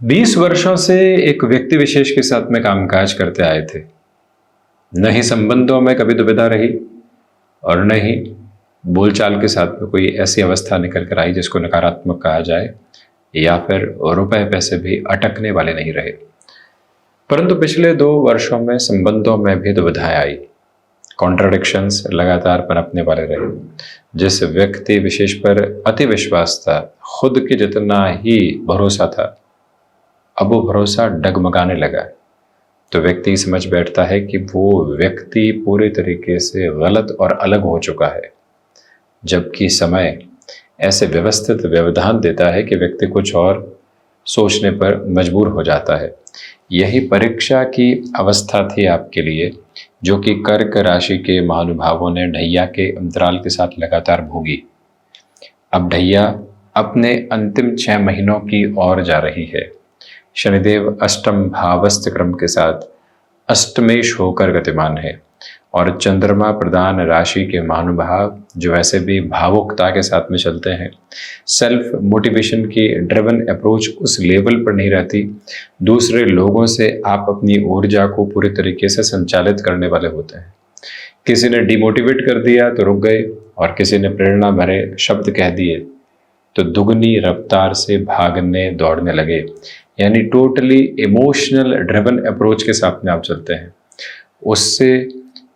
20 वर्षों से एक व्यक्ति विशेष के साथ में कामकाज करते आए थे। न ही संबंधों में कभी दुविधा रही और न ही बोलचाल के साथ में कोई ऐसी अवस्था निकल कर आई जिसको नकारात्मक कहा जाए, या फिर रुपए पैसे भी अटकने वाले नहीं रहे। परंतु पिछले 2 वर्षों में संबंधों में भी दुविधाएं आई, कॉन्ट्राडिक्शंस लगातार पनपने वाले रहे। जिस व्यक्ति विशेष पर अति विश्वास था, खुद के जितना ही भरोसा था, अब वो भरोसा डगमगाने लगा। तो व्यक्ति समझ बैठता है कि वो व्यक्ति पूरे तरीके से गलत और अलग हो चुका है, जबकि समय ऐसे व्यवस्थित व्यवधान देता है कि व्यक्ति कुछ और सोचने पर मजबूर हो जाता है। यही परीक्षा की अवस्था थी आपके लिए, जो कि कर्क राशि के महानुभावों ने ढैया के अंतराल के साथ लगातार भोगी। अब ढैया अपने अंतिम 6 महीनों की ओर जा रही है। शनिदेव अष्टम भावस्थ क्रम के साथ अष्टमेश होकर गतिमान है, और चंद्रमा प्रधान राशि के महानुभाव जो वैसे भी भावुकता के साथ में चलते हैं, सेल्फ मोटिवेशन की ड्रिवन अप्रोच उस लेवल पर नहीं रहती। दूसरे लोगों से आप अपनी ऊर्जा को पूरी तरीके से संचालित करने वाले होते हैं। किसी ने डिमोटिवेट कर दिया तो रुक गए, और किसी ने प्रेरणा भरे शब्द कह दिए तो दुगनी रफ्तार से भागने दौड़ने लगे। यानी टोटली इमोशनल ड्रिवन अप्रोच के साथ में आप चलते हैं। उससे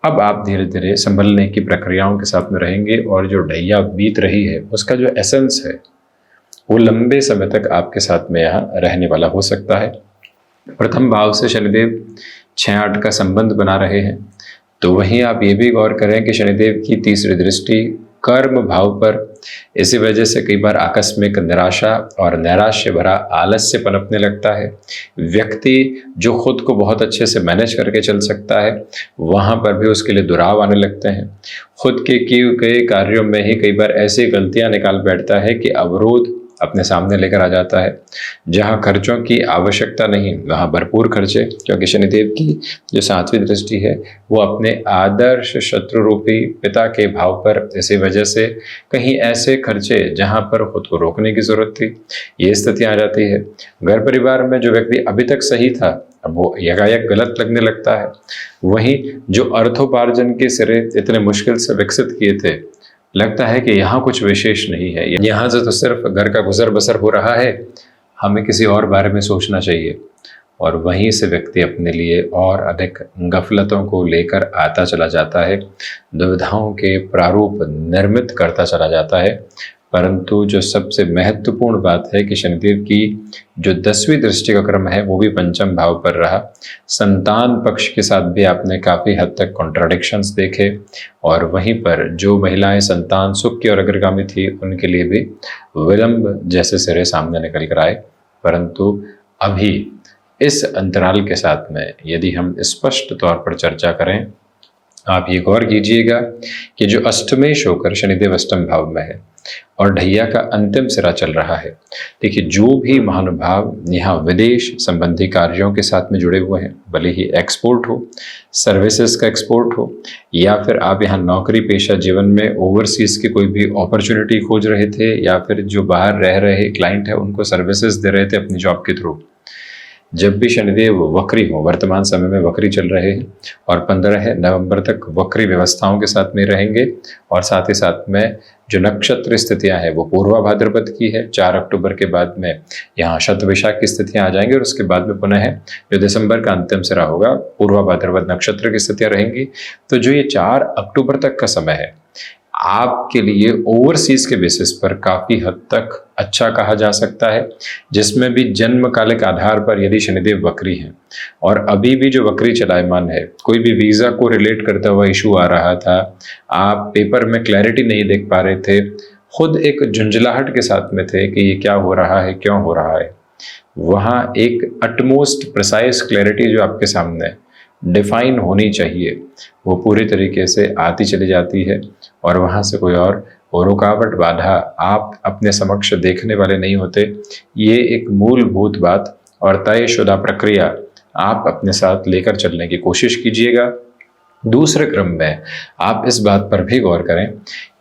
अब आप धीरे धीरे संभलने की प्रक्रियाओं के साथ में रहेंगे, और जो ढैया बीत रही है उसका जो एसेंस है वो लंबे समय तक आपके साथ में यहाँ रहने वाला हो सकता है। प्रथम भाव से शनिदेव 6-8 का संबंध बना रहे हैं, तो वहीं आप ये भी गौर करें कि शनिदेव की तीसरी दृष्टि कर्म भाव पर, इसी वजह से कई बार आकस्मिक निराशा और नैराश्य भरा आलस्य पनपने लगता है। व्यक्ति जो खुद को बहुत अच्छे से मैनेज करके चल सकता है, वहाँ पर भी उसके लिए दुराव आने लगते हैं। खुद के किए गए कार्यों में ही कई बार ऐसी गलतियाँ निकाल बैठता है कि अवरोध अपने सामने लेकर आ जाता है। जहाँ खर्चों की आवश्यकता नहीं, वहाँ भरपूर खर्चे, क्योंकि शनिदेव की जो 7वीं दृष्टि है वो अपने आदर्श शत्रु रूपी पिता के भाव पर, इसी वजह से कहीं ऐसे खर्चे जहाँ पर खुद को रोकने की जरूरत थी, ये स्थितियाँ आ जाती है। घर परिवार में जो व्यक्ति अभी तक सही था, अब वो यकायक गलत लगने लगता है। वहीं जो अर्थोपार्जन के सिरे इतने मुश्किल से विकसित किए थे, लगता है कि यहाँ कुछ विशेष नहीं है, यहाँ से तो सिर्फ घर का गुजर बसर हो रहा है, हमें किसी और बारे में सोचना चाहिए। और वहीं से व्यक्ति अपने लिए और अधिक गफलतों को लेकर आता चला जाता है, दुविधाओं के प्रारूप निर्मित करता चला जाता है। परंतु जो सबसे महत्वपूर्ण बात है कि शनिदेव की जो 10वीं दृष्टि का क्रम है वो भी पंचम भाव पर रहा। संतान पक्ष के साथ भी आपने काफ़ी हद तक कॉन्ट्राडिक्शंस देखे, और वहीं पर जो महिलाएं संतान सुख की ओर अग्रगामी थी, उनके लिए भी विलंब जैसे सिरे सामने निकल कर आए। परंतु अभी इस अंतराल के साथ में यदि हम स्पष्ट तौर पर चर्चा करें, आप ये गौर कीजिएगा कि जो अष्टमेश होकर शनिदेव अष्टम भाव में है और ढैया का अंतिम सिरा चल रहा है। देखिए, जो भी महानुभाव यहाँ विदेश संबंधी कार्यों के साथ में जुड़े हुए हैं, भले ही एक्सपोर्ट हो, सर्विसेज का एक्सपोर्ट हो, या फिर आप यहाँ नौकरी पेशा जीवन में ओवरसीज की कोई भी अपॉर्चुनिटी खोज रहे थे, या फिर जो बाहर रह रहे क्लाइंट है उनको सर्विसेज दे रहे थे अपनी जॉब के थ्रू, जब भी शनिदेव वक्री हो, वर्तमान समय में वक्री चल रहे हैं और 15 नवंबर तक वक्री व्यवस्थाओं के साथ में रहेंगे, और साथ ही साथ में जो नक्षत्र स्थितियां हैं वो पूर्वा भाद्रपद की है। 4 अक्टूबर के बाद में यहाँ शतविशाख की स्थितियां आ जाएंगी, और उसके बाद में पुनः जो दिसंबर का अंतिम सिरा होगा पूर्वा भाद्रपद नक्षत्र की स्थितियां रहेंगी। तो जो ये 4 अक्टूबर तक का समय है, आपके लिए ओवरसीज के बेसिस पर काफ़ी हद तक अच्छा कहा जा सकता है, जिसमें भी जन्मकालिक आधार पर यदि शनिदेव वक्री हैं और अभी भी जो वक्री चलायमान है, कोई भी वीज़ा को रिलेट करता हुआ इशू आ रहा था, आप पेपर में क्लैरिटी नहीं देख पा रहे थे, खुद एक झुंझलाहट के साथ में थे कि ये क्या हो रहा है, क्यों हो रहा है, वहाँ एक अटमोस्ट प्रिसाइज क्लैरिटी जो आपके सामने डिफाइन होनी चाहिए वो पूरी तरीके से आती चली जाती है, और वहाँ से कोई और रुकावट बाधा आप अपने समक्ष देखने वाले नहीं होते। ये एक मूलभूत बात और तयशुदा प्रक्रिया आप अपने साथ लेकर चलने की कोशिश कीजिएगा। दूसरे क्रम में आप इस बात पर भी गौर करें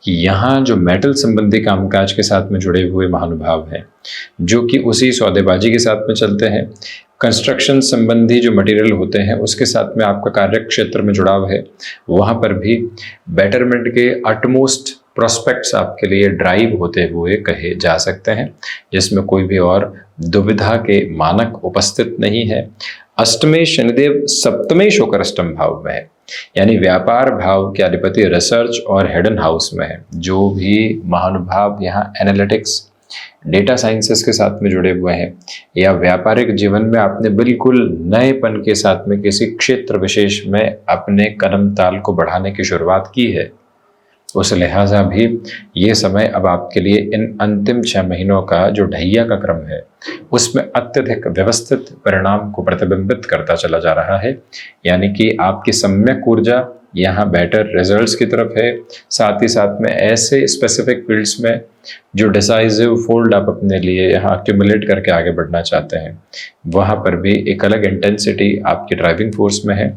कि यहाँ जो मेटल संबंधी कामकाज के साथ में जुड़े हुए महानुभाव हैं, जो कि उसी सौदेबाजी के साथ में चलते हैं, कंस्ट्रक्शन संबंधी जो मटेरियल होते हैं उसके साथ में आपका कार्य क्षेत्र में जुड़ाव है, वहाँ पर भी बेटरमेंट के अटमोस्ट प्रोस्पेक्ट्स आपके लिए ड्राइव होते हुए कहे जा सकते हैं, जिसमें कोई भी और दुविधा के मानक उपस्थित नहीं है। अष्टमे शनिदेव सप्तमेश होकर अष्टम भाव में है, यानी व्यापार भाव के अधिपति रिसर्च और हिडन हाउस में है। जो भी महानुभाव यहाँ एनालिटिक्स, डेटा साइंसेस के साथ में जुड़े हुए हैं या व्यापारिक जीवन में आपने बिल्कुल नएपन के साथ में किसी क्षेत्र विशेष में अपने कदम ताल को बढ़ाने की शुरुआत की है, उस लिहाजा भी ये समय अब आपके लिए इन अंतिम 6 महीनों का जो ढैया का क्रम है उसमें अत्यधिक व्यवस्थित परिणाम को प्रतिबिंबित करता चला जा रहा है। यानी कि आपकी सम्यक ऊर्जा यहाँ बेटर रिजल्ट्स की तरफ है, साथ ही साथ में ऐसे स्पेसिफिक फील्ड्स में जो डिसाइसिव फोल्ड आप अपने लिए यहाँ एक्यूमुलेट करके आगे बढ़ना चाहते हैं, वहाँ पर भी एक अलग इंटेंसिटी आपकी ड्राइविंग फोर्स में है।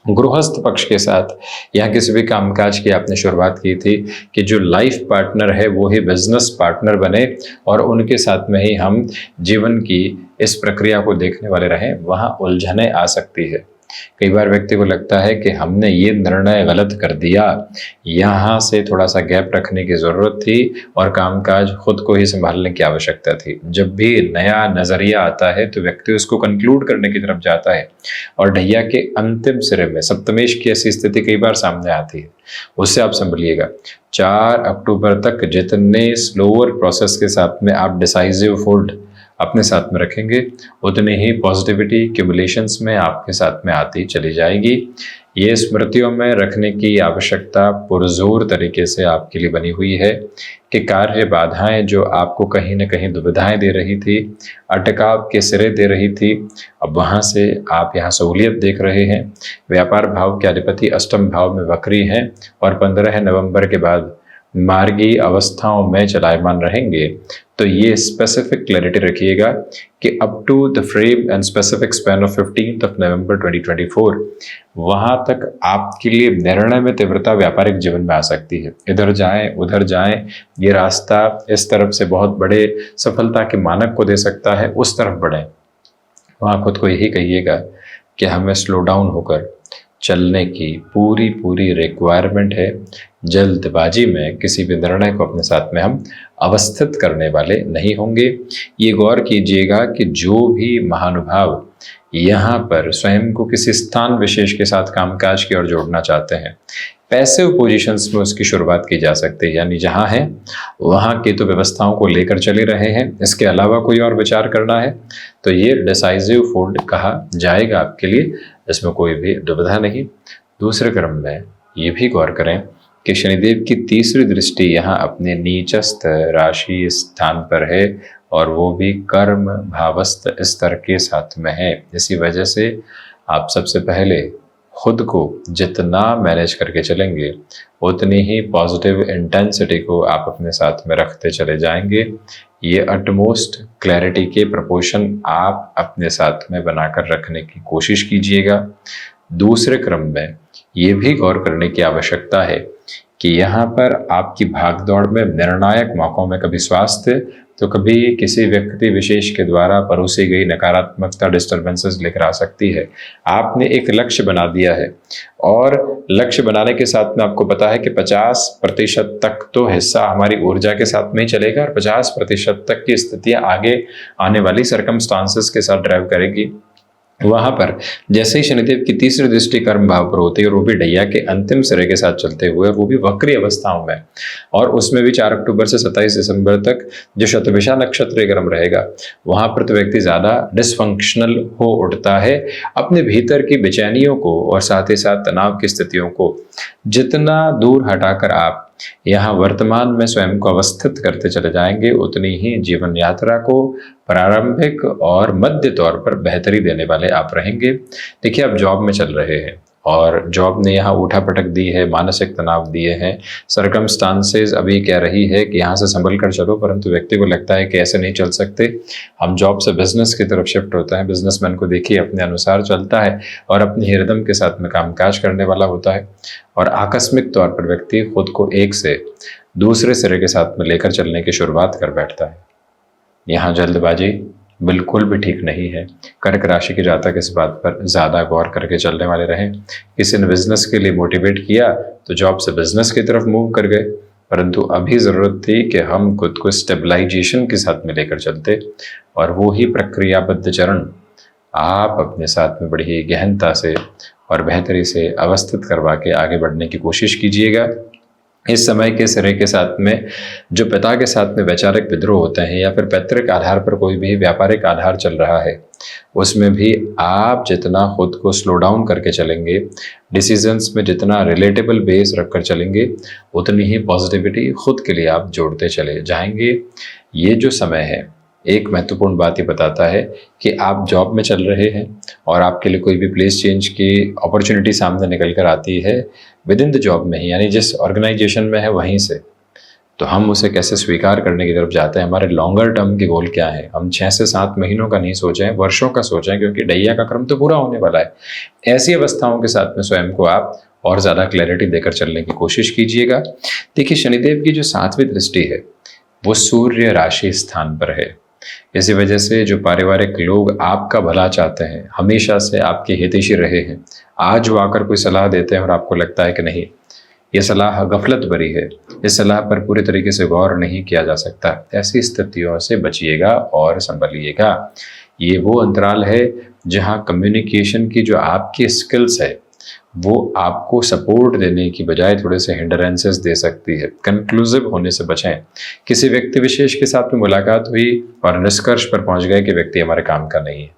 गृहस्थ पक्ष के साथ या किसी भी कामकाज की आपने शुरुआत की थी कि जो लाइफ पार्टनर है वो ही बिजनेस पार्टनर बने और उनके साथ में ही हम जीवन की इस प्रक्रिया को देखने वाले रहें, वहाँ उलझनें आ सकती है। कई बार व्यक्ति को लगता है कि हमने ये निर्णय गलत कर दिया, यहाँ से थोड़ा सा गैप रखने की ज़रूरत थी और कामकाज खुद को ही संभालने की आवश्यकता थी। जब भी नया नज़रिया आता है तो व्यक्ति उसको कंक्लूड करने की तरफ जाता है और ढैया के अंतिम सिरे में सप्तमेश की ऐसी स्थिति कई बार सामने आती है। उससे आप संभलिएगा। 4 अक्टूबर तक जितने स्लोअर प्रोसेस के साथ में आप डिसाइसिव फोल्ड अपने साथ में रखेंगे, उतनी ही पॉजिटिविटी क्यूमुलेशंस में आपके साथ में आती चली जाएगी। ये स्मृतियों में रखने की आवश्यकता पुरजोर तरीके से आपके लिए बनी हुई है कि कार्य बाधाएं जो आपको कहीं न कहीं दुविधाएं दे रही थी, अटकाव के सिरे दे रही थी, अब वहाँ से आप यहाँ सहूलियत देख रहे हैं। व्यापार भाव के अधिपति अष्टम भाव में वक्री हैं और 15 नवंबर के बाद मार्गी अवस्थाओं में चलायमान रहेंगे। तो ये स्पेसिफिक क्लैरिटी रखिएगा कि up to the frame and specific span of 15 नवंबर 2024 वहाँ तक आपके लिए निर्णय में तीव्रता व्यापारिक जीवन में आ सकती है। इधर जाएं उधर जाएं, ये रास्ता इस तरफ से बहुत बड़े सफलता के मानक को दे सकता है, उस तरफ बढ़ें। वहाँ खुद को यही कहिएगा कि हमें स्लो डाउन होकर चलने की पूरी रिक्वायरमेंट है। जल्दबाजी में किसी भी निर्णय को अपने साथ में हम अवस्थित करने वाले नहीं होंगे। ये गौर कीजिएगा कि जो भी महानुभाव यहाँ पर स्वयं को किसी स्थान विशेष के साथ कामकाज की ओर जोड़ना चाहते हैं, पैसिव पोजीशंस में उसकी शुरुआत की जा सकती है। यानी जहाँ है वहाँ की तो व्यवस्थाओं को लेकर चले रहे हैं, इसके अलावा कोई और विचार करना है तो ये डिसाइसिव फोल्ड कहा जाएगा आपके लिए, इसमें कोई भी दुविधा नहीं। दूसरे क्रम में ये भी गौर करें कि शनिदेव की तीसरी दृष्टि यहाँ अपने नीचस्थ राशि स्थान पर है और वो भी कर्म भावस्थ स्तर के साथ में है। इसी वजह से आप सबसे पहले खुद को जितना मैनेज करके चलेंगे उतनी ही पॉजिटिव इंटेंसिटी को आप अपने साथ में रखते चले जाएंगे। ये अटमोस्ट क्लैरिटी के प्रपोर्शन आप अपने साथ में बनाकर रखने की कोशिश कीजिएगा। दूसरे क्रम में ये भी गौर करने की आवश्यकता है कि यहाँ पर आपकी भागदौड़ में निर्णायक मौकों में कभी स्वास्थ्य तो कभी किसी व्यक्ति विशेष के द्वारा परोसी गई नकारात्मकता डिस्टर्बेंसेस लेकर आ सकती है। आपने एक लक्ष्य बना दिया है और लक्ष्य बनाने के साथ में आपको पता है कि 50% तक तो हिस्सा हमारी ऊर्जा के साथ में ही चलेगा और 50% तक की स्थितियां आगे आने वाली सर्कमस्टांसेस के साथ ड्राइव करेगी। वहां पर जैसे ही शनिदेव की तीसरी दृष्टि कर्म भाव पर होती है और वो भी ढैया के अंतिम सिरे के साथ चलते हुए, वो भी वक्री अवस्थाओं में, और उसमें भी 4 अक्टूबर से 27 दिसंबर तक जो शतभिषा नक्षत्र क्रम रहेगा, वहां पर तो व्यक्ति ज्यादा डिसफंक्शनल हो उठता है। अपने भीतर की बेचैनियों को और साथ ही साथ तनाव की स्थितियों को जितना दूर हटाकर आप यहाँ वर्तमान में स्वयं को अवस्थित करते चले जाएंगे, उतनी ही जीवन यात्रा को प्रारंभिक और मध्य तौर पर बेहतरी देने वाले आप रहेंगे। देखिए, आप जॉब में चल रहे हैं और जॉब ने यहाँ उठा पटक दी है, मानसिक तनाव दिए हैं, सरकमस्टांसेस अभी कह रही है कि यहाँ से संभल कर चलो, परंतु व्यक्ति को लगता है कि ऐसे नहीं चल सकते, हम जॉब से बिजनेस की तरफ शिफ्ट होता है। बिजनेसमैन को देखिए अपने अनुसार चलता है और अपनी हिरदम के साथ में कामकाज करने वाला होता है, और आकस्मिक तौर पर व्यक्ति खुद को एक से दूसरे सिरे के साथ में लेकर चलने की शुरुआत कर बैठता है। यहाँ जल्दबाजी बिल्कुल भी ठीक नहीं है। कर्क राशि के जातक इस बात पर ज़्यादा गौर करके चलने वाले रहें। किसी ने बिजनेस के लिए मोटिवेट किया तो जॉब से बिजनेस की तरफ मूव कर गए, परंतु अभी ज़रूरत थी कि हम खुद को स्टेबलाइजेशन के साथ में लेकर चलते, और वो ही प्रक्रियाबद्ध चरण आप अपने साथ में बड़ी ही गहनता से और बेहतरी से अवस्थित करवा के आगे बढ़ने की कोशिश कीजिएगा। इस समय के सिरे के साथ में जो पिता के साथ में वैचारिक विद्रोह होते हैं या फिर पैतृक आधार पर कोई भी व्यापारिक आधार चल रहा है, उसमें भी आप जितना खुद को स्लो डाउन करके चलेंगे, डिसीजंस में जितना रिलेटेबल बेस रखकर चलेंगे, उतनी ही पॉजिटिविटी खुद के लिए आप जोड़ते चले जाएंगे। ये जो समय है, एक महत्वपूर्ण बात ये बताता है कि आप जॉब में चल रहे हैं और आपके लिए कोई भी प्लेस चेंज की अपॉर्चुनिटी सामने निकल कर आती है विद इन द जॉब में ही, यानी जिस ऑर्गेनाइजेशन में है वहीं से, तो हम उसे कैसे स्वीकार करने की तरफ जाते हैं। हमारे लॉन्गर टर्म के गोल क्या है, हम 6 से 7 महीनों का नहीं सोचें, वर्षों का सोचें, क्योंकि डैया का क्रम तो पूरा होने वाला है। ऐसी अवस्थाओं के साथ में स्वयं को आप और ज़्यादा क्लैरिटी देकर चलने की कोशिश कीजिएगा। देखिए, शनिदेव की जो 7वीं दृष्टि है वो सूर्य राशि स्थान पर है। इसी वजह से जो पारिवारिक लोग आपका भला चाहते हैं, हमेशा से आपके हितैषी रहे हैं, आज वो आकर कोई सलाह देते हैं और आपको लगता है कि नहीं, ये सलाह गफलत भरी है, इस सलाह पर पूरे तरीके से गौर नहीं किया जा सकता, ऐसी स्थितियों से बचिएगा और संभलिएगा। ये वो अंतराल है जहाँ कम्युनिकेशन की जो आपकी स्किल्स है वो आपको सपोर्ट देने की बजाय थोड़े से हिंडरेंसेस दे सकती है। कंक्लूसिव होने से बचें। किसी व्यक्ति विशेष के साथ में मुलाकात हुई और निष्कर्ष पर पहुंच गए कि व्यक्ति हमारे काम का नहीं है,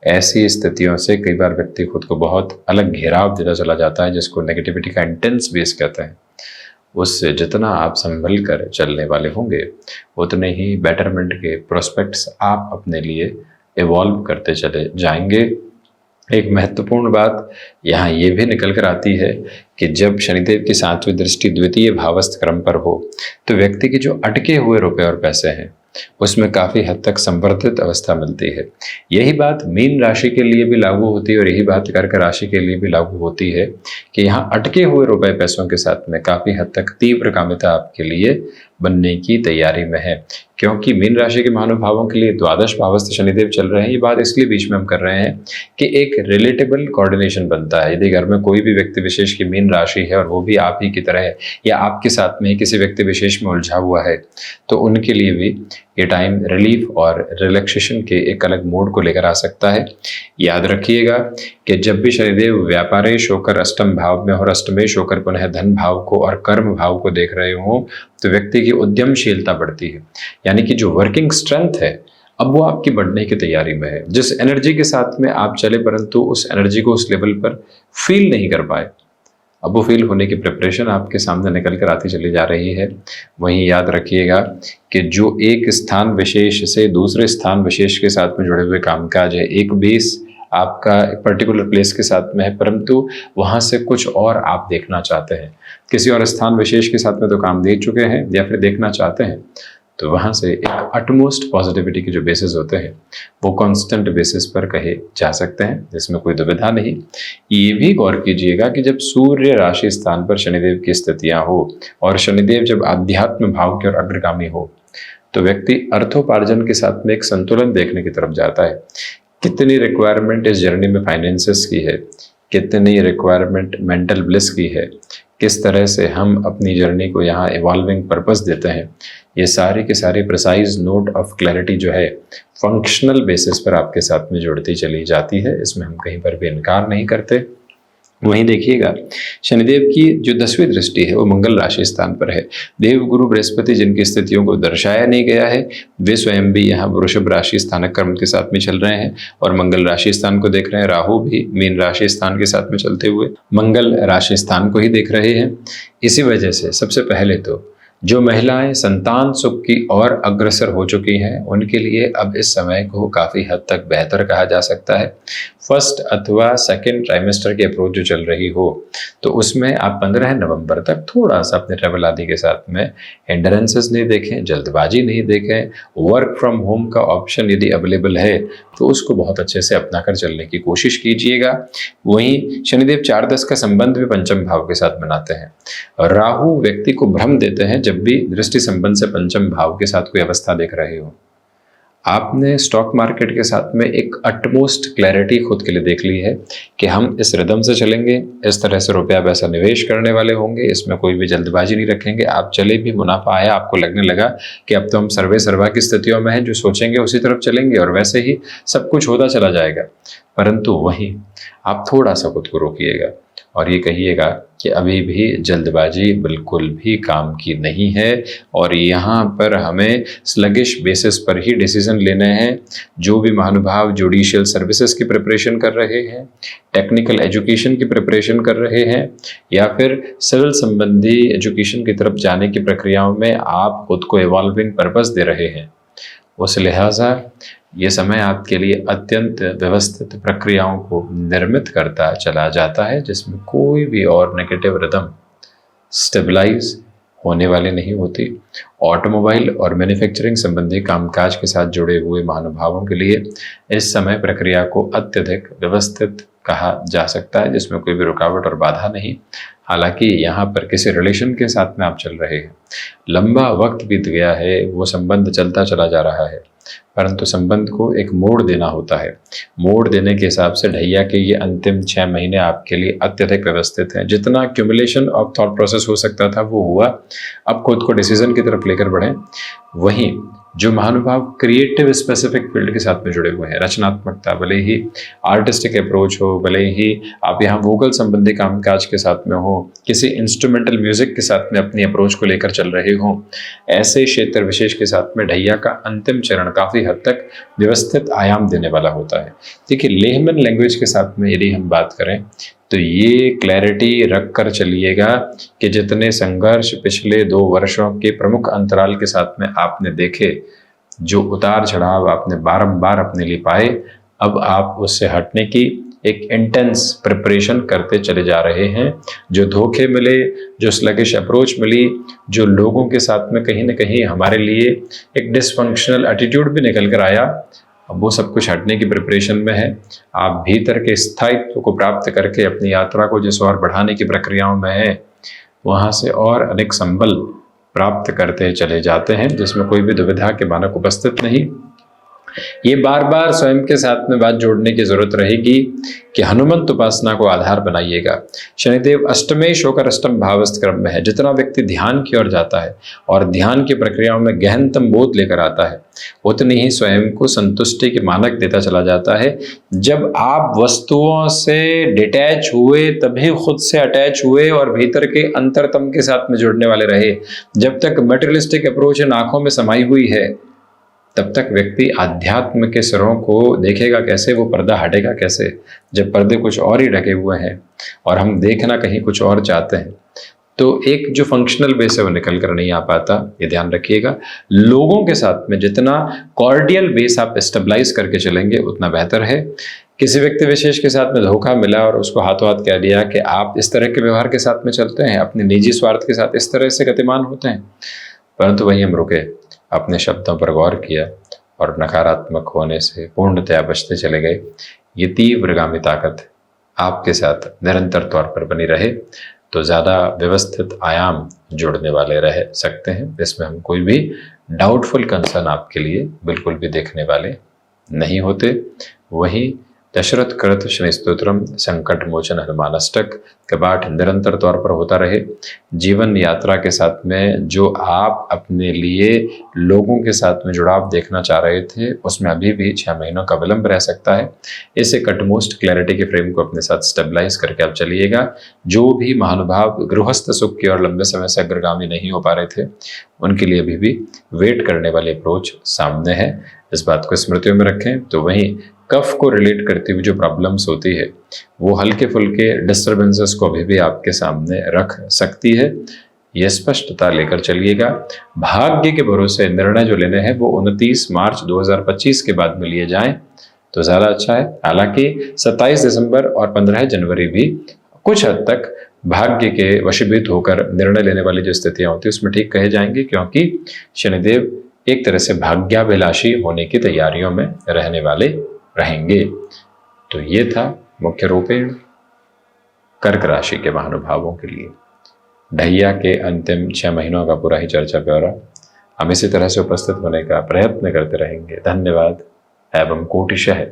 ऐसी स्थितियों से कई बार व्यक्ति खुद को बहुत अलग घेराव देता चला जाता है, जिसको नेगेटिविटी का इंटेंस बेस कहते हैं। उससे जितना आप संभल कर चलने वाले होंगे, उतने ही बेटरमेंट के प्रोस्पेक्ट्स आप अपने लिए इवॉल्व करते चले जाएंगे। एक महत्वपूर्ण बात यहाँ ये भी निकल कर आती है कि जब शनिदेव की 7वीं दृष्टि द्वितीय भावस्थ क्रम पर हो तो व्यक्ति के जो अटके हुए रुपए और पैसे हैं उसमें काफ़ी हद तक संवर्धित अवस्था मिलती है। यही बात मीन राशि के लिए भी लागू होती है और यही बात कर्क राशि के लिए भी लागू होती है कि यहाँ अटके हुए रुपए पैसों के साथ में काफ़ी हद तक तीव्र कामिता आपके लिए बनने की तैयारी में है, क्योंकि मीन राशि के महानुभावों के लिए द्वादश भावस्थ शनिदेव चल रहे हैं। ये बात इसलिए बीच में हम कर रहे हैं कि एक रिलेटेबल कोऑर्डिनेशन बनता है। यदि घर में कोई भी व्यक्ति विशेष की मीन राशि है और वो भी आप ही की तरह है या आपके साथ में किसी व्यक्ति विशेष में उलझा हुआ है, तो उनके लिए भी ये टाइम रिलीफ और रिलैक्सेशन के एक अलग मोड को लेकर आ सकता है। याद रखिएगा कि जब भी शनिदेव व्यापारेश होकर अष्टम भाव में और अष्टमेश होकर पुनः धन भाव को और कर्म भाव को देख रहे हों तो व्यक्ति की उद्यमशीलता बढ़ती है, यानी कि जो वर्किंग स्ट्रेंथ है अब वो आपकी बढ़ने की तैयारी में है। जिस एनर्जी के साथ में आप चले परंतु उस एनर्जी को उस लेवल पर फील नहीं कर पाए, अब वो फील होने की प्रिपरेशन आपके सामने निकल कर आती चली जा रही है। वहीं याद रखिएगा कि जो एक स्थान विशेष से दूसरे स्थान विशेष के साथ में जुड़े हुए कामकाज है, एक बेस आपका एक पर्टिकुलर प्लेस के साथ में है परंतु वहाँ से कुछ और आप देखना चाहते हैं, किसी और स्थान विशेष के साथ में तो काम देख चुके हैं या फिर देखना चाहते हैं, तो वहाँ से एक अटमोस्ट पॉजिटिविटी के जो बेसिस होते हैं वो कांस्टेंट बेसिस पर कहे जा सकते हैं, जिसमें कोई दुविधा नहीं। ये भी गौर कीजिएगा कि जब सूर्य राशि स्थान पर शनिदेव की स्थितियाँ हो और शनिदेव जब आध्यात्म भाव की ओर अग्रगामी हो तो व्यक्ति अर्थोपार्जन के साथ में एक संतुलन देखने की तरफ जाता है। कितनी रिक्वायरमेंट इस जर्नी में फाइनेंसेस की है, कितनी रिक्वायरमेंट मेंटल ब्लिस की है, किस तरह से हम अपनी जर्नी को यहाँ इवॉल्विंग पर्पस देते हैं, ये सारी की सारी प्रिसाइज नोट ऑफ क्लैरिटी जो है फंक्शनल बेसिस पर आपके साथ में जुड़ती चली जाती है। इसमें हम कहीं पर भी इनकार नहीं करते। वहीं देखिएगा शनिदेव की जो 10वीं दृष्टि है वो मंगल राशि स्थान पर है। देव गुरु बृहस्पति जिनकी स्थितियों को दर्शाया नहीं गया है वे स्वयं भी यहाँ वृषभ राशि स्थानक क्रम के साथ में चल रहे हैं और मंगल राशि स्थान को देख रहे हैं। राहु भी मीन राशि स्थान के साथ में चलते हुए मंगल राशि स्थान को ही देख रहे हैं। इसी वजह से सबसे पहले तो जो महिलाएं संतान सुख की ओर अग्रसर हो चुकी हैं उनके लिए अब इस समय को काफ़ी हद तक बेहतर कहा जा सकता है। फर्स्ट अथवा सेकेंड ट्राइमेस्टर की अप्रोच जो चल रही हो तो उसमें आप 15 नवंबर तक थोड़ा सा अपने ट्रैवल आदि के साथ में हिंडरेंसेस नहीं देखें, जल्दबाजी नहीं देखें। वर्क फ्रॉम होम का ऑप्शन यदि अवेलेबल है तो उसको बहुत अच्छे से अपना कर चलने की कोशिश कीजिएगा। वहीं शनिदेव 4-10 का संबंध भी पंचम भाव के साथ बनाते हैं। राहु व्यक्ति को भ्रम देते हैं जब भी दृष्टि संबंध से पंचम भाव के साथ कोई अवस्था देख रहे हो। आपने स्टॉक मार्केट के साथ में एक अटमोस्ट क्लैरिटी खुद के लिए देख ली है कि हम इस रिदम से चलेंगे, इस तरह से रुपया पैसा निवेश करने वाले होंगे, इसमें कोई भी जल्दबाजी नहीं रखेंगे। आप चले भी मुनाफा आया, आपको लगने लगा कि अब तो हम सर्वे सर्वा की स्थितियों में हैं, जो सोचेंगे उसी तरफ चलेंगे और वैसे ही सब कुछ होता चला जाएगा। परंतु वहीं आप थोड़ा सा खुद को रोकिएगा और ये कहिएगा कि अभी भी जल्दबाजी बिल्कुल भी काम की नहीं है और यहाँ पर हमें स्लगिश बेसिस पर ही डिसीजन लेने हैं। जो भी महानुभाव जुडिशियल सर्विसेज की प्रिपरेशन कर रहे हैं, टेक्निकल एजुकेशन की प्रिपरेशन कर रहे हैं या फिर सिविल संबंधी एजुकेशन की तरफ जाने की प्रक्रियाओं में आप खुद को इवॉल्विंग पर्पस दे रहे हैं, उस लिहाजा ये समय आपके लिए अत्यंत व्यवस्थित प्रक्रियाओं को निर्मित करता चला जाता है, जिसमें कोई भी और नेगेटिव रिदम स्टेबलाइज होने वाली नहीं होती। ऑटोमोबाइल और मैन्युफैक्चरिंग संबंधी कामकाज के साथ जुड़े हुए महानुभावों के लिए इस समय प्रक्रिया को अत्यधिक व्यवस्थित कहा जा सकता है, जिसमें कोई भी रुकावट और बाधा नहीं। हालांकि यहाँ पर किसी रिलेशन के साथ में आप चल रहे हैं, लंबा वक्त बीत गया है, वो संबंध चलता चला जा रहा है, परंतु संबंध को एक मोड़ देना होता है। मोड़ देने के हिसाब से ढैया के ये अंतिम 6 महीने आपके लिए अत्यधिक व्यवस्थित हैं। जितना एक्यूमुलेशन ऑफ थॉट प्रोसेस हो सकता था वो हुआ। अब खुद को डिसीजन की तरफ लेकर बढ़ें। वहीं जो महानुभाव क्रिएटिव स्पेसिफिक फील्ड के साथ में जुड़े हुए हैं, रचनात्मकता, भले ही आर्टिस्टिक अप्रोच हो, भले ही आप यहाँ वोकल संबंधी कामकाज के साथ में हो, किसी इंस्ट्रूमेंटल म्यूजिक के साथ में अपनी अप्रोच को लेकर चल रहे हो, ऐसे क्षेत्र विशेष के साथ में ढैया का अंतिम चरण काफ़ी हद तक व्यवस्थित आयाम देने वाला होता है। देखिए, लेहमन लैंग्वेज के साथ में यदि हम बात करें तो ये क्लैरिटी रख कर चलिएगा कि जितने संघर्ष पिछले 2 वर्षों के प्रमुख अंतराल के साथ में आपने देखे, जो उतार चढ़ाव आपने बारंबार अपने लिए पाए, अब आप उससे हटने की एक इंटेंस प्रिपरेशन करते चले जा रहे हैं। जो धोखे मिले, जो स्लगिश अप्रोच मिली, जो लोगों के साथ में कहीं ना कहीं हमारे लिए एक डिसफंक्शनल एटीट्यूड भी निकल कर आया, अब वो सब कुछ हटने की प्रिपरेशन में है। आप भीतर के स्थायित्व को प्राप्त करके अपनी यात्रा को जिस और बढ़ाने की प्रक्रियाओं में है, वहाँ से और अधिक संबल प्राप्त करते चले जाते हैं, जिसमें कोई भी दुविधा के मानक उपस्थित नहीं। ये बार बार स्वयं के साथ में बात जोड़ने की जरूरत रहेगी कि हनुमंत उपासना को आधार बनाइएगा। शनिदेव अष्टमेश होकर अष्टम भावस्थ क्रम में है। जितना व्यक्ति ध्यान की ओर जाता है और ध्यान की प्रक्रियाओं में गहनतम बोध लेकर आता है, उतनी ही स्वयं को संतुष्टि के मानक देता चला जाता है। जब आप वस्तुओं से डिटैच हुए तभी खुद से अटैच हुए और भीतर के अंतरतम के साथ में जुड़ने वाले रहे। जब तक मटेरियलिस्टिक अप्रोच इन आंखों में समाई हुई है, तब तक व्यक्ति आध्यात्म के सिरों को देखेगा कैसे, वो पर्दा हटेगा कैसे, जब पर्दे कुछ और ही ढके हुए हैं और हम देखना कहीं कुछ और चाहते हैं, तो एक जो फंक्शनल बेस है वो निकल कर नहीं आ पाता। ये ध्यान रखिएगा। लोगों के साथ में जितना कॉर्डियल बेस आप स्टेबलाइज करके चलेंगे उतना बेहतर है। किसी व्यक्ति विशेष के साथ में धोखा मिला और उसको हाथों हाथ कह दिया कि आप इस तरह के व्यवहार के साथ में चलते हैं, अपने निजी स्वार्थ के साथ इस तरह से गतिमान होते हैं, परंतु वहीं हम रुके, अपने शब्दों पर गौर किया और नकारात्मक होने से पूर्णतया बचते चले गए। ये तीव्रगामी ताकत आपके साथ निरंतर तौर पर बनी रहे तो ज़्यादा व्यवस्थित आयाम जुड़ने वाले रह सकते हैं। इसमें हम कोई भी डाउटफुल कंसर्न आपके लिए बिल्कुल भी देखने वाले नहीं होते। वहीं दशरथ कृत शनि स्तोत्रम, संकट मोचन हनुमान अष्टक का पाठ निरंतर तौर पर होता रहे। जीवन यात्रा के साथ में जो आप अपने लिए लोगों के साथ में जुड़ाव देखना चाह रहे थे, उसमें अभी भी 6 महीनों का विलंब रह सकता है। इसे कटमोस्ट क्लैरिटी के फ्रेम को अपने साथ स्टेबलाइज करके आप चलिएगा। जो भी महानुभाव गृहस्थ सुख की और लंबे समय से अग्रगामी नहीं हो पा रहे थे, उनके लिए अभी भी वेट करने वाली अप्रोच सामने है। इस बात को स्मृतियों में रखें। तो वहीं कफ को रिलेट करती हुई जो प्रॉब्लम्स होती है, वो हल्के फुल्के डिस्टर्बेंसेस को अभी भी आपके सामने रख सकती है। ये स्पष्टता लेकर चलिएगा। भाग्य के भरोसे निर्णय जो लेने हैं वो 29 मार्च 2025 के बाद में लिए जाएं तो ज़्यादा अच्छा है। हालांकि 27 दिसंबर और 15 जनवरी भी कुछ हद तक भाग्य के वशीभूत होकर निर्णय लेने वाली जो स्थितियां होती है उसमें ठीक कहे जाएंगे, क्योंकि शनिदेव एक तरह से भाग्याभिलाषी होने की तैयारियों में रहने वाले रहेंगे। तो ये था मुख्य रूपेण कर्क राशि के महानुभावों के लिए ढैया के अंतिम 6 महीनों का पूरा ही चर्चा ब्यौरा हम इसी तरह से उपस्थित होने का प्रयत्न करते रहेंगे। धन्यवाद एवं कोटिशः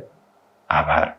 आभार।